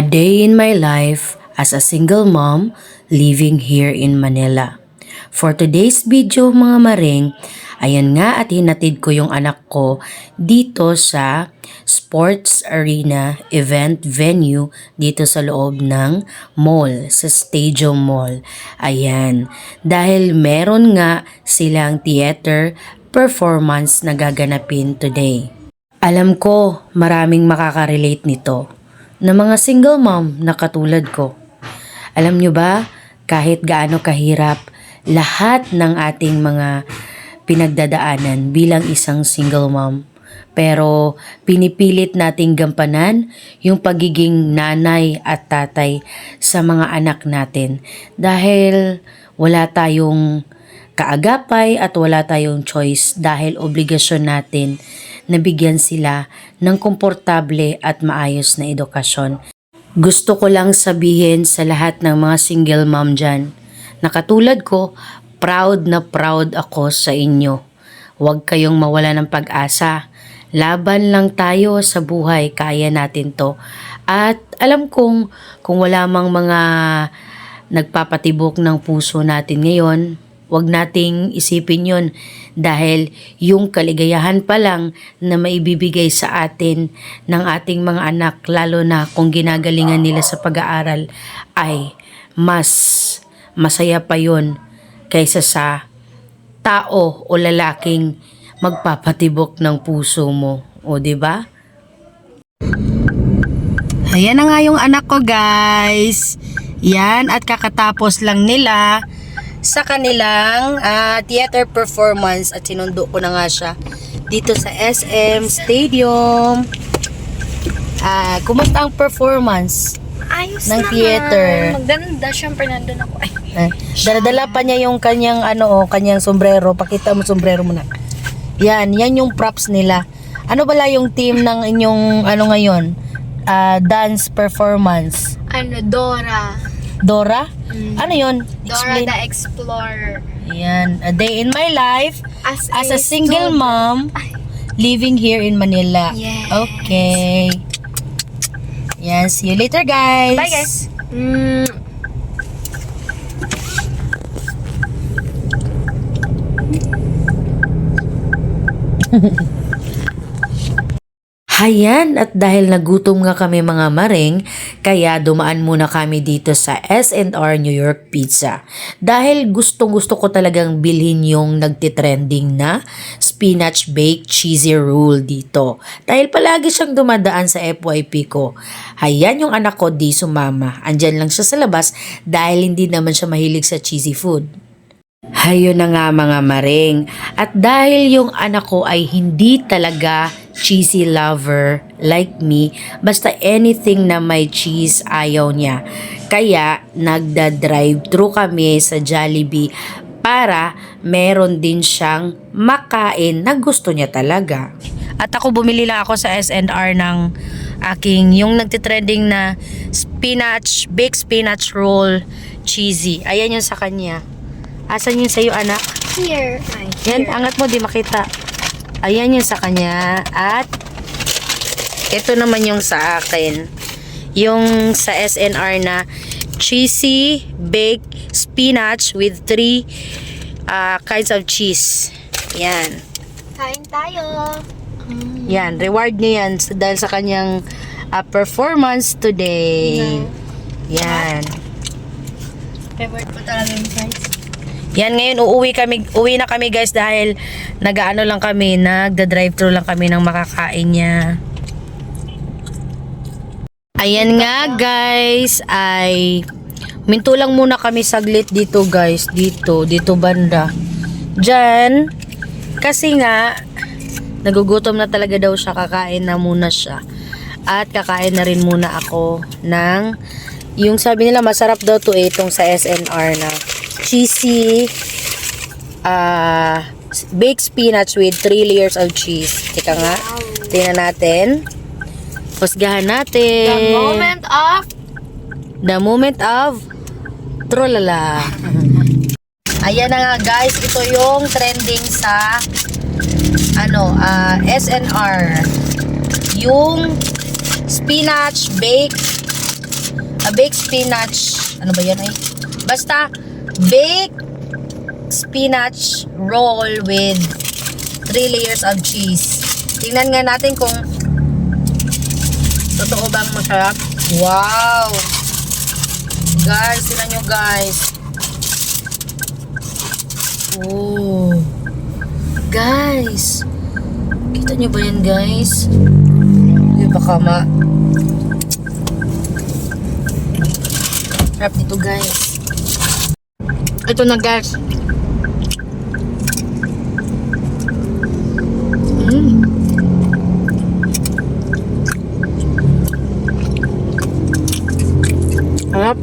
A day in my life as a single mom living here in Manila. For today's video mga maring, ayan nga at hinatid ko yung anak ko dito sa sports arena event venue dito sa loob ng mall, sa Stadium Mall. Ayan, dahil meron nga silang theater performance na gaganapin today. Alam ko maraming makaka-relate nito na mga single mom na katulad ko. Alam nyo ba, kahit gaano kahirap lahat ng ating mga pinagdadaanan bilang isang single mom, pero pinipilit nating gampanan yung pagiging nanay at tatay sa mga anak natin dahil wala tayong kaagapay at wala tayong choice dahil obligasyon natin na bigyan sila ng komportable at maayos na edukasyon. Gusto ko lang sabihin sa lahat ng mga single mom dyan na katulad ko, proud na proud ako sa inyo. Huwag kayong mawala ng pag-asa. Laban lang tayo sa buhay, kaya natin to. At alam kong kung wala mang mga nagpapatibok ng puso natin ngayon, huwag nating isipin yun dahil yung kaligayahan pa lang na maibibigay sa atin ng ating mga anak, lalo na kung ginagalingan nila sa pag-aaral, ay mas masaya pa yun kaysa sa tao o lalaking magpapatibok ng puso mo. O, diba? Ayan na nga yung anak ko, guys. Yan, at kakatapos lang nila sa kanilang theater performance at sinundo ko na nga siya dito sa SM Stadium. Kumusta ang performance Ayos ng naman. theater? Maganda, syempre nandun ako. Dala pa niya yung kanyang kanyang sombrero. Pakita mo sombrero mo na. Yan yung props nila. Ano pala yung team ng inyong ngayon? Dance performance. Dora. Dora? Ano yun? Dora Explain. the Explorer. Yan, a day in my life as a single student. mom living here in Manila. Yes. Okay. Yan, see you later, guys. Bye, guys. Hayan, at dahil nagutom nga kami mga maring, kaya dumaan muna kami dito sa S&R New York Pizza. Dahil gustong-gusto ko talagang bilhin yung nagtitrending na spinach baked cheesy roll dito. Dahil palagi siyang dumadaan sa FYP ko. Hayan yung anak ko di sumama. Andyan lang siya sa labas dahil hindi naman siya mahilig sa cheesy food. Hayo na nga mga maring, at dahil yung anak ko ay hindi talaga cheesy lover like me, basta anything na may cheese ayaw niya. Kaya nagda-drive-thru kami sa Jollibee para meron din siyang makain na gusto niya talaga. At ako bumili lang ako sa S&R ng aking yung nagtitrending na baked spinach roll cheesy. Ayan yung sa kanya. Asan yung sa'yo, anak? Here. Yan, angat mo, di makita. Ayan yung sa kanya. At ito naman yung sa akin. Yung sa SNR na cheesy baked spinach with 3 kinds of cheese. Yan. Kain tayo. Yan, reward niya yan dahil sa kanyang performance today. Yan. Favorite ko talaga yung fries. Yan, ngayon uwi na kami guys dahil nagda-drive-thru lang kami ng makakain niya. Ayan nga guys, ay minto lang muna kami saglit dito guys, dito banda. Diyan, kasi nga nagugutom na talaga daw siya, kakain na muna siya. At kakain na rin muna ako ng yung sabi nila masarap daw to itong sa SNR na cheesy baked spinach with 3 layers of cheese. Teka nga, tingnan natin. Husgahan natin. The moment of trolala. Ayan na nga guys, ito yung trending sa SNR. Yung spinach baked A baked spinach. Ano ba yan ay? Basta, baked spinach roll with 3 layers of cheese. Tingnan nga natin kung totoo bang masarap. Wow! Guys, tingnan nyo guys. Oh. Guys. Kita nyo ba yan guys? Hindi baka sarap dito guys. Ito na guys. Sarap.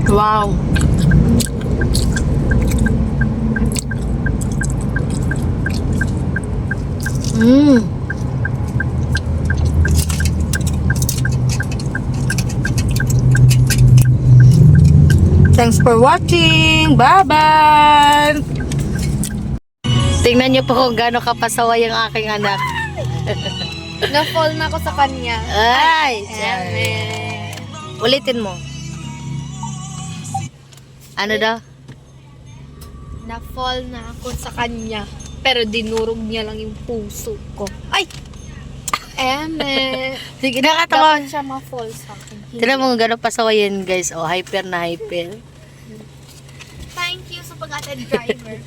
Wow. Thanks for watching. Bye-bye. Tingnan niyo po kung gaano kapasaway ang aking anak. Na-fall na ako sa kanya. Ay, Eme. ulitin mo. Ano daw? Na-fall na ako sa kanya. Pero dinurog niya lang yung puso ko. Ay! Eme. Sige, nakatawa. Dapat siya ma-fall sa akin. Tignan mo kung gano'ng pasawayan guys. Oh, hyper na hyper. Thank you sa pag-attend driver.